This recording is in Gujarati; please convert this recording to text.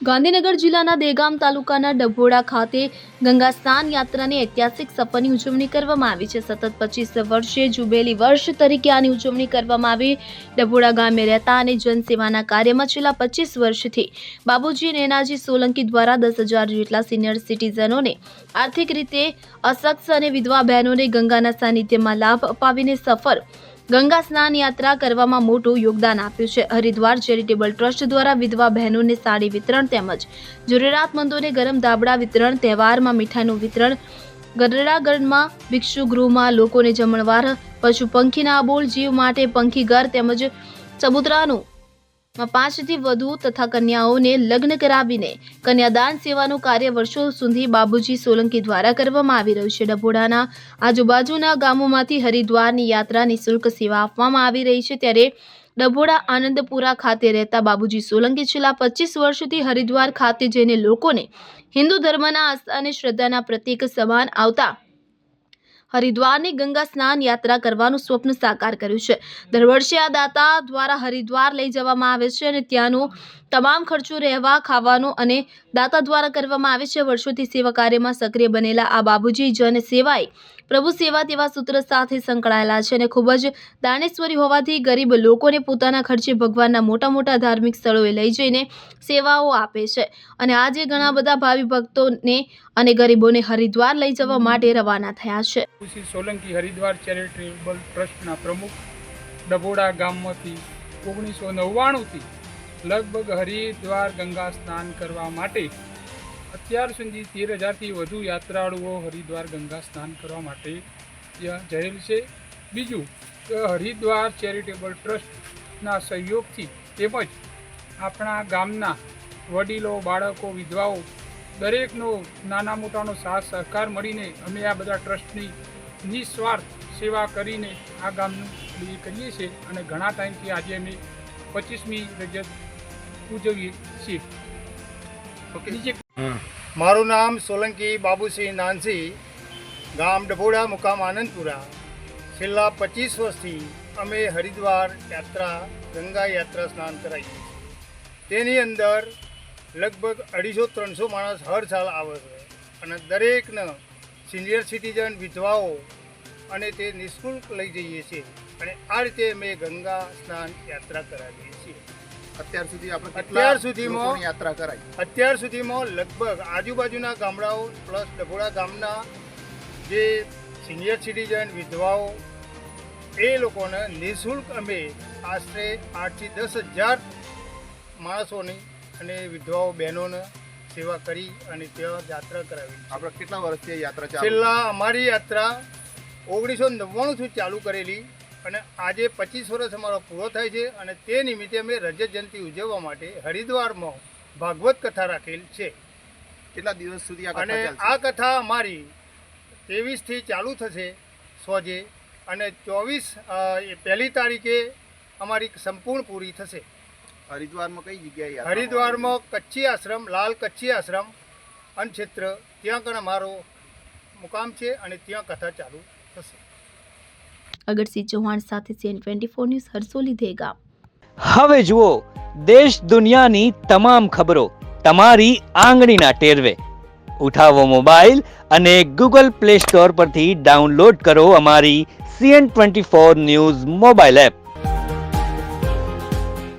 ગાંધીનગર જિલ્લાના દેગામ તાલુકાના ડભોડા ખાતે ગંગા સ્નાન યાત્રાની ઐતિહાસિક સફરની ઉજવણી કરવામાં આવી છે. સતત 25 વર્ષે જુબેલી વર્ષ તરીકે આની ઉજવણી કરવામાં આવી. ડભોડા ગામે રહેતા અને જનસેવાના કાર્યમાં છેલ્લા 25 વર્ષથી બાબુજી નેનાજી સોલંકી દ્વારા 10,000 જેટલા સિનિયર સિટીઝનોને આર્થિક રીતે અસક્ષમ અને વિધવા બહેનોને ગંગાના સાનિધ્યમાં લાભ અપાવીને સફર ગંગા સ્નાન યાત્રા કરવામાં મોટું યોગદાન આપ્યું છે. હરિદ્વાર ચેરિટેબલ ટ્રસ્ટ દ્વારા વિધવા બહેનોને સાડી વિતરણ તેમજ જરૂરિયાતમંદોને ગરમ ધાબળા વિતરણ, તહેવારમાં મીઠાઈનું વિતરણ, ગરડાગઢમાં ભિક્ષુ ગૃહમાં લોકોને જમણવાર, પશુ પંખીના અબોલ જીવ માટે પંખીઘર તેમજ ચબૂતરાનું 5 થી વધુ તથા કન્યાઓને લગ્ન કરાવીને કન્યાદાન સેવાનું કાર્ય વર્ષો સુધી બાબુજી સોલંકી દ્વારા કરવામાં આવી રહ્યું છે. ડભોડાના આજુબાજુના ગામોમાંથી હરિદ્વારની યાત્રા નિઃશુલ્ક સેવા આપવામાં આવી રહી છે. ત્યારે ડભોડા આનંદપુરા ખાતે રહેતા બાબુજી સોલંકી છેલ્લા 25 વર્ષથી હરિદ્વાર ખાતે જઈને લોકોને હિન્દુ ધર્મના આસ્થા અને શ્રદ્ધાના પ્રતીક સમાન આવતા હરિદ્વારની ગંગા સ્નાન યાત્રા કરવાનું સ્વપ્ન સાકાર કર્યું છે. દર વર્ષે આ દાતા દ્વારા હરિદ્વાર લઈ જવામાં આવે છે અને ત્યાંનો તમામ ખર્ચો રહેવા ખાવાનો અને દાતા દ્વારા કરવામાં આવે છે. વર્ષોથી સેવા કાર્યમાં સક્રિય બનેલા આ બાબુજી જન સેવાએ પ્રભુ સેવા તેવા સૂત્ર સાથે સંકળાયેલા છે અને ખૂબ જ દાનેશ્વરી હોવાથી ગરીબ લોકોને પોતાના ખર્ચે ભગવાનના મોટા મોટા ધાર્મિક સ્થળોએ લઈ જઈને સેવાઓ આપે છે અને આજે ઘણા બધા ભાવિ ભક્તોને અને ગરીબોને હરિદ્વાર લઈ જવા માટે રવાના થયા છે. સોલંકી હરિદ્વાર ચેરિટેબલ ટ્રસ્ટના પ્રમુખ ડભોડા ગામમાંથી 1999થી લગભગ હરિદ્વાર ગંગા સ્નાન કરવા માટે અત્યાર સુધી 13,000થી વધુ યાત્રાળુઓ હરિદ્વાર ગંગા સ્નાન કરવા માટે ત્યાં જયેલ છે. બીજું કે હરિદ્વાર ચેરિટેબલ ટ્રસ્ટના સહયોગથી તેમજ આપણા ગામના વડીલો, બાળકો, વિધવાઓ દરેકનો નાના મોટાનો સાથ સહકાર મળીને અમે આ બધા ટ્રસ્ટની નિસ્વાર્થ સેવા કરીને આ ગામનું કરીએ છીએ અને ઘણા ટાઈમથી આજે અમે 25મી રજત ઉજવીએ છીએ. મારું નામ સોલંકી બાબુસિંહ નાનસી, ગામ ડભોડા, મુકામ આનંદપુરા. છેલ્લા 25 વર્ષથી અમે હરિદ્વાર યાત્રા, ગંગા યાત્રા સ્નાન કરાવીએ છીએ. તેની અંદર લગભગ 250-300 માણસ હર સાલ આવે છે અને દરેકને સિનિયર સિટીઝન, વિધવાઓ અને તે નિઃશુલ્ક લઈ જઈએ છીએ અને આ રીતે અમે ગંગા સ્નાન યાત્રા કરાવીએ છીએ. અત્યાર સુધીમાં લગભગ આજુબાજુના ગામડાઓ પ્લસ ડભોડા ગામના જે સિનિયર સિટીઝન, વિધવાઓ એ લોકોને નિઃશુલ્ક અમે આશરે 8,000 થી 10,000 માણસોની અને વિધવાઓ બહેનોને સેવા કરી અને ત્યાં યાત્રા કરાવી. આપણે કેટલા વર્ષથી યાત્રા ચાલુ? છેલ્લા અમારી યાત્રા 1999થી ચાલુ કરેલી અને આજે 25 વર્ષ અમારો પૂરો થાય છે અને તે નિમિત્તે અમે રજત જયંતિ ઉજવવા માટે હરિદ્વારમાં ભાગવત કથા રાખેલ છે. કેટલા દિવસ સુધી અને આ કથા અમારી 23થી ચાલુ થશે સોજે અને 24 પહેલી તારીખે અમારી સંપૂર્ણ પૂરી થશે. હરિદ્વારમાં કઈ જગ્યાએ? હરિદ્વારમાં કચ્છી આશ્રમ, લાલ કચ્છી આશ્રમ અન્નક્ષેત્ર, ત્યાં કણ અમારો મુકામ છે અને ત્યાં કથા ચાલુ થશે. અગરસિંહ ચૌહાણ સાથે CN24 ન્યૂઝ, હરસોલી, દેગામ. હવે જુઓ દેશ દુનિયાની તમામ ખબરો તમારી આંગળીના ટેરવે. ઉઠાવો મોબાઈલ અને Google Play Store પરથી ડાઉનલોડ કરો અમારી CN24 ન્યૂઝ મોબાઈલ એપ.